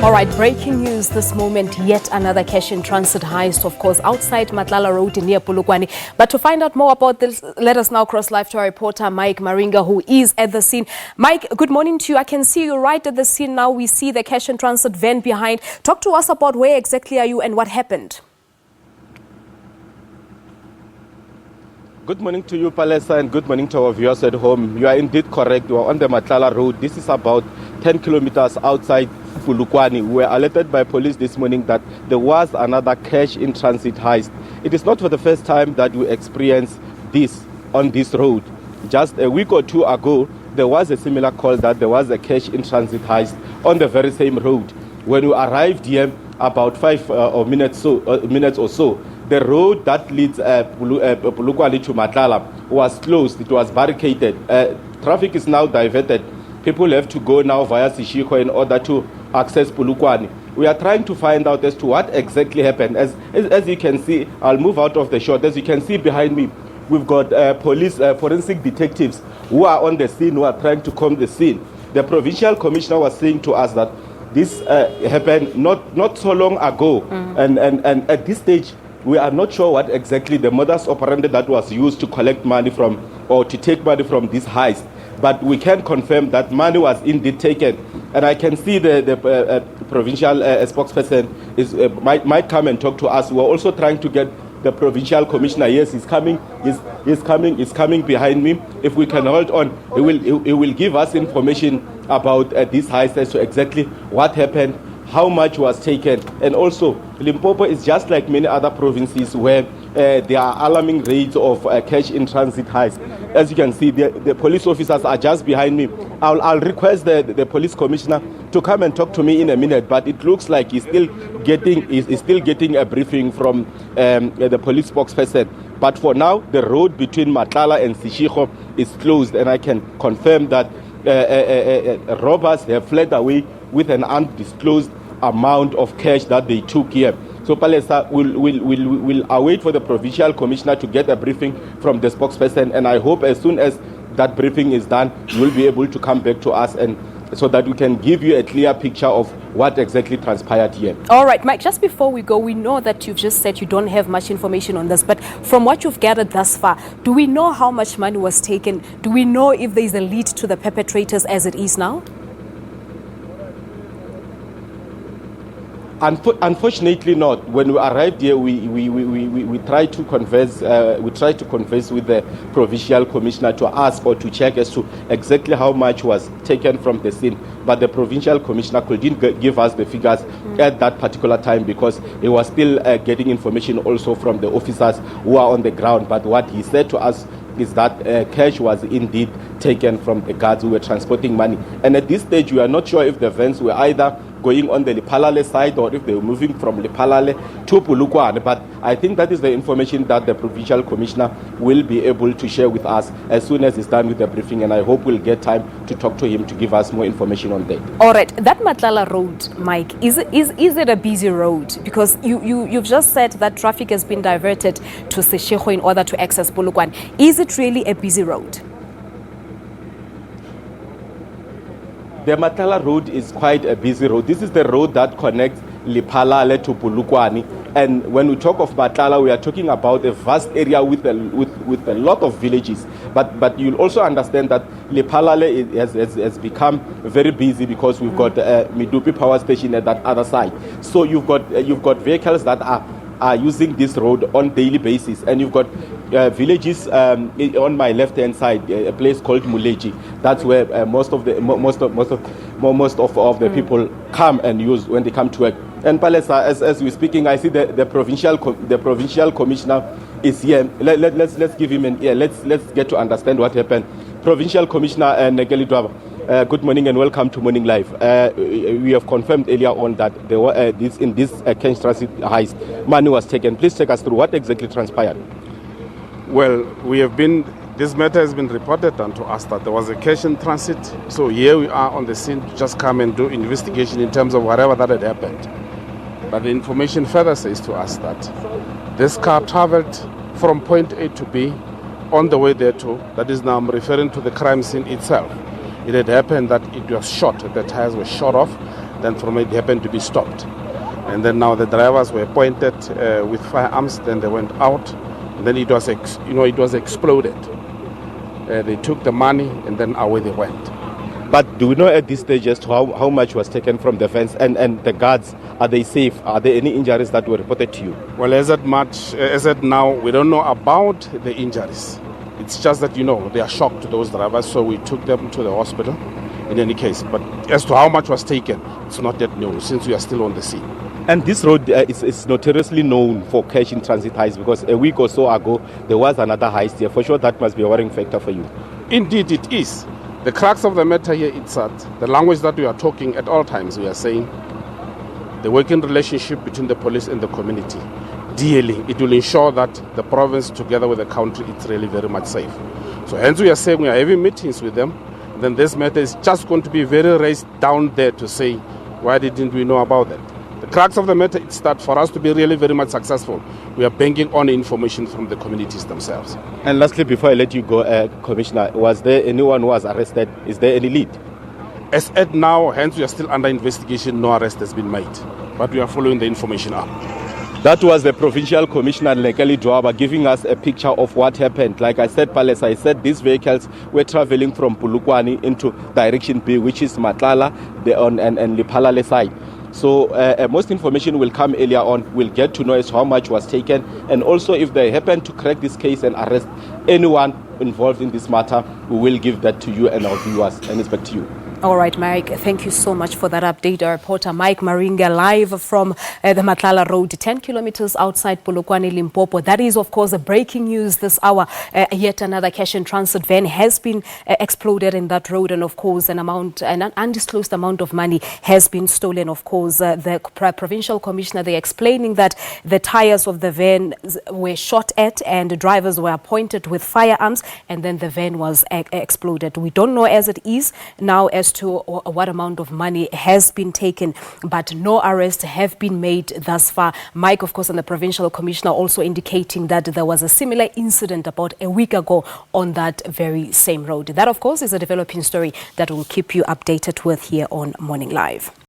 All right, breaking news this moment, yet another cash in transit heist, of course, outside Matlala Road near Polokwane. But to find out more about this, let us now cross live to our reporter, Mike Maringa, who is at the scene. Mike, good morning to you. I can see you right at the scene now. We see the cash in transit van behind. Talk to us about where exactly are you and what happened. Good morning to you, Palesa, and good morning to our viewers at home. You are indeed correct. You are on the Matlala Road. This is about 10 kilometers outside Polokwane. We were alerted by police this morning that there was another cash in transit heist. It is not for the first time that we experience this on this road. Just a week or two ago, there was a similar call that there was a cash in transit heist on the very same road. When we arrived here, about 5 minutes or so, the road that leads Polokwane to Matlala was closed. It was barricaded. Traffic is now diverted. People have to go now via Seshego in order to access Polokwane. We are trying to find out as to what exactly happened. As you can see, I'll move out of the shot. As you can see behind me, we've got police forensic detectives who are on the scene, who are trying to comb the scene. The provincial commissioner was saying to us that this happened not so long ago, and at this stage, we are not sure what exactly the modus operandi that was used to collect money from or to take money from this heist. But we can confirm that money was indeed taken. And I can see the provincial spokesperson might come and talk to us. We're also trying to get the provincial commissioner. Yes, he's coming. He's coming behind me. If we can hold on, he will give us information about this heist as to exactly what happened, how much was taken. And also, Limpopo is just like many other provinces where there are alarming rates of cash in transit heist. As you can see, the police officers are just behind me. I'll request the police commissioner to come and talk to me in a minute, but it looks like he's still getting a briefing from the police spokesperson. But for now, the road between Matlala and Seshego is closed, and I can confirm that robbers have fled away with an undisclosed amount of cash that they took here. So Palesa will await for the provincial commissioner to get a briefing from the spokesperson, and I hope as soon as that briefing is done, you will be able to come back to us and so that we can give you a clear picture of what exactly transpired here. All right, Mike, just before we go, we know that you've just said you don't have much information on this, but from what you've gathered thus far, do we know how much money was taken? Do we know if there is a lead to the perpetrators as it is now? Unfortunately not. When we arrived here, we tried to converse. We tried to converse with the provincial commissioner to ask or to check as to exactly how much was taken from the scene. But the provincial commissioner couldn't give us the figures at that particular time because he was still getting information also from the officers who are on the ground. But what he said to us is that cash was indeed taken from the guards who were transporting money. And at this stage, we are not sure if the vans were either going on the Lephalale side or if they were moving from Lephalale to Polokwane. But I think that is the information that the provincial commissioner will be able to share with us as soon as he's done with the briefing, and I hope we'll get time to talk to him to give us more information on that. All right, that Matlala road, Mike, is it a busy road? Because you've just said that traffic has been diverted to Seshego in order to access Polokwane. Is it really a busy road? The Matlala road is quite a busy road. This is the road that connects Lephalale to Polokwane. And when we talk of Matlala, we are talking about a vast area with a lot of villages. But you'll also understand that Lephalale has become very busy because we've got Medupi power station at that other side. So you've got vehicles that are using this road on daily basis, and you've got villages on my left hand side, a place called Muleji. That's where most of the people come and use when they come to work. And Palesa, as we're speaking, I see the provincial commissioner is here. Let's give him an ear. Let's get to understand what happened. Provincial Commissioner Nneke Ledwaba, good morning and welcome to Morning Live. We have confirmed earlier on that there were in this cash transit heist, money was taken. Please take us through what exactly transpired. Well, this matter has been reported unto us that there was a cash in transit. So here we are on the scene to just come and do investigation in terms of whatever that had happened. But the information further says to us that this car traveled from point A to B on the way there to, that is now I'm referring to the crime scene itself. It had happened that it was shot, the tires were shot off, then from it happened to be stopped. And then now the drivers were pointed with firearms, then they went out, and then it was exploded. They took the money and then away they went. But do we know at this stage as to how much was taken from the fence and the guards? Are they safe? Are there any injuries that were reported to you? Well, as at now, we don't know about the injuries. It's just that, they are shocked, those drivers, so we took them to the hospital in any case. But as to how much was taken, it's not yet known since we are still on the scene. And this road is notoriously known for cash in transit heists, because a week or so ago, there was another heist here. For sure, that must be a worrying factor for you. Indeed, it is. The crux of the matter here is that the language that we are talking at all times, we are saying the working relationship between the police and the community. Dearly, it will ensure that the province, together with the country, it's really very much safe. So hence we are saying we are having meetings with them. Then this matter is just going to be very raised down there to say, why didn't we know about that? The crux of the matter is that for us to be really very much successful, we are banking on information from the communities themselves. And lastly, before I let you go, Commissioner, was there anyone who was arrested? Is there any lead? As at now, hence we are still under investigation, no arrest has been made. But we are following the information up. That was the Provincial Commissioner Nneke Ledwaba giving us a picture of what happened. Like I said, Palesa, I said these vehicles were traveling from Polokwane into direction B, which is Matlala and Lephalale side. So most information will come earlier on. We'll get to know as to how much was taken, and also if they happen to crack this case and arrest anyone involved in this matter, we will give that to you and our viewers. And it's back to you. All right, Mike, thank you so much for that update. Our reporter Mike Maringa live from the Matlala Road, 10 kilometers outside Polokwane, Limpopo. That is, of course, a breaking news this hour. Yet another cash and transit van has been exploded in that road, and of course an undisclosed amount of money has been stolen. Of course, the Provincial Commissioner, they're explaining that the tires of the van were shot at and drivers were pointed with firearms, and then the van was exploded. We don't know as it is now as to what amount of money has been taken, but no arrests have been made thus far. Mike, of course, and the Provincial Commissioner also indicating that there was a similar incident about a week ago on that very same road. That, of course, is a developing story that we'll keep you updated with here on Morning Live.